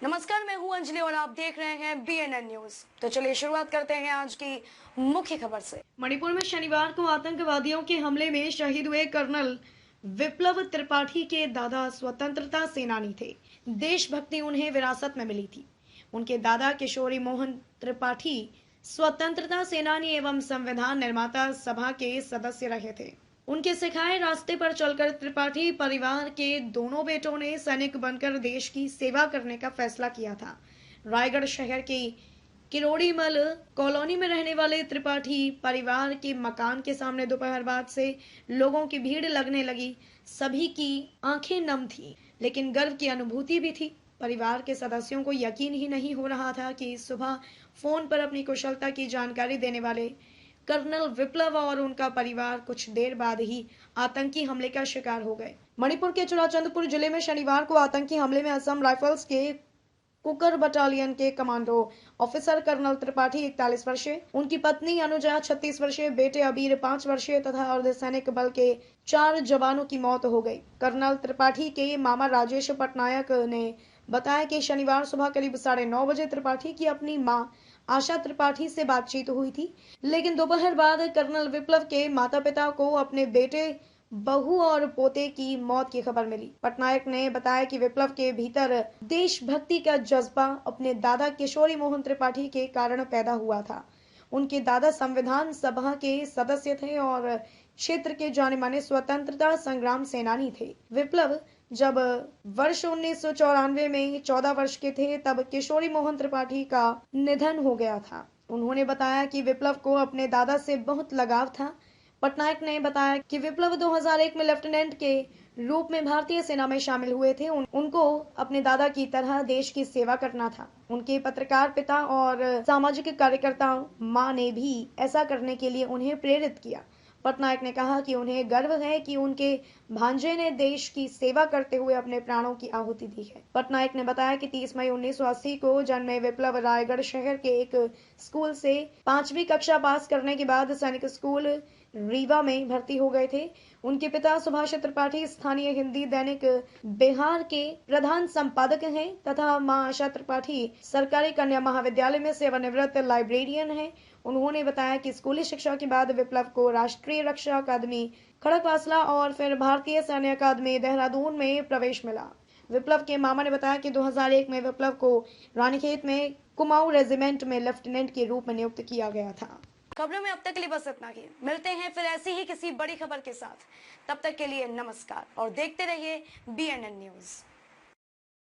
नमस्कार, मैं हूं अंजलि और आप देख रहे हैं BNN न्यूज। तो चलिए शुरुआत करते हैं आज की मुख्य खबर से। मणिपुर में शनिवार को आतंकवादियों के हमले में शहीद हुए कर्नल विप्लव त्रिपाठी के दादा स्वतंत्रता सेनानी थे। देशभक्ति उन्हें विरासत में मिली थी। उनके दादा किशोरी मोहन त्रिपाठी स्वतंत्रता सेनानी एवं संविधान निर्माता सभा के सदस्य रहे थे। उनके सिखाए रास्ते पर चलकर त्रिपाठी परिवार के दोनों बेटों ने सैनिक बनकर देश की सेवा करने का फैसला किया था। रायगढ़ शहर की किरोड़ीमल कॉलोनी में रहने वाले त्रिपाठी परिवार के मकान के सामने दोपहर बाद से लोगों की भीड़ लगने लगी। सभी की आंखें नम थी, लेकिन गर्व की अनुभूति भी थी। परिवार के सदस्यों को यकीन ही नहीं हो रहा था कि सुबह फोन पर अपनी कुशलता की जानकारी देने वाले कर्नल विप्लव और उनका परिवार कुछ देर बाद ही आतंकी हमले का शिकार हो गए। मणिपुर के चुराचंदपुर जिले में शनिवार को आतंकी हमले में असम राइफल्स के कुकर बटालियन के कमांडो ऑफिसर कर्नल त्रिपाठी 41 वर्षीय, उनकी पत्नी अनुजा 36 वर्षीय, बेटे अबीर 5 वर्षीय तथा अर्धसैनिक बल के 4 जवानों की मौत हो गई। कर्नल त्रिपाठी के मामा राजेश पटनायक ने बताया कि शनिवार सुबह करीब 9:30 बजे त्रिपाठी की अपनी मां आशा त्रिपाठी से बातचीत हुई थी, लेकिन दोपहर बाद कर्नल विप्लव के माता पिता को अपने बेटे, बहू और पोते की मौत की खबर मिली। पटनायक ने बताया कि विप्लव के भीतर देशभक्ति का जज्बा अपने दादा किशोरी मोहन त्रिपाठी के कारण पैदा हुआ था। उनके दादा संविधान सभा के सदस्य थे और क्षेत्र के जाने माने स्वतंत्रता संग्राम सेनानी थे। विप्लव जब वर्ष 1994 में 14 वर्ष के थे, तब किशोरी मोहन त्रिपाठी का निधन हो गया था। उन्होंने बताया कि विप्लव को अपने दादा से बहुत लगाव था। पटनायक ने बताया कि विप्लव 2001 में लेफ्टिनेंट के रूप में भारतीय सेना में शामिल हुए थे। उनको अपने दादा की तरह देश की सेवा करना था। उनके पत्रकार पिता और सामाजिक कार्यकर्ता मां ने भी ऐसा करने के लिए उन्हें प्रेरित किया। पटनायक ने कहा कि उन्हें गर्व है कि उनके भांजे ने देश की सेवा करते हुए अपने प्राणों की आहुति दी है। पटनायक ने बताया कि 30 मई 1980 को जन्मे विप्लव रायगढ़ शहर के एक स्कूल से 5वीं कक्षा पास करने के बाद सैनिक स्कूल रीवा में भर्ती हो गए थे। उनके पिता सुभाष त्रिपाठी स्थानीय हिंदी दैनिक बिहार के प्रधान संपादक हैं तथा मां आशा त्रिपाठी सरकारी कन्या महाविद्यालय में सेवानिवृत्त लाइब्रेरियन हैं। उन्होंने बताया कि स्कूली शिक्षा के बाद विप्लव को राष्ट्रीय रक्षा अकादमी खड़गवासला और फिर भारतीय सैन्य अकादमी देहरादून में प्रवेश मिला। विप्लव के मामा ने बताया कि 2001 में विप्लव को रानीखेत में कुमाऊं रेजिमेंट में लेफ्टिनेंट के रूप में नियुक्त किया गया था। खबरों में अब तक के लिए बस इतना ही। मिलते हैं फिर ऐसी ही किसी बड़ी खबर के साथ। तब तक के लिए नमस्कार और देखते रहिए BNN न्यूज।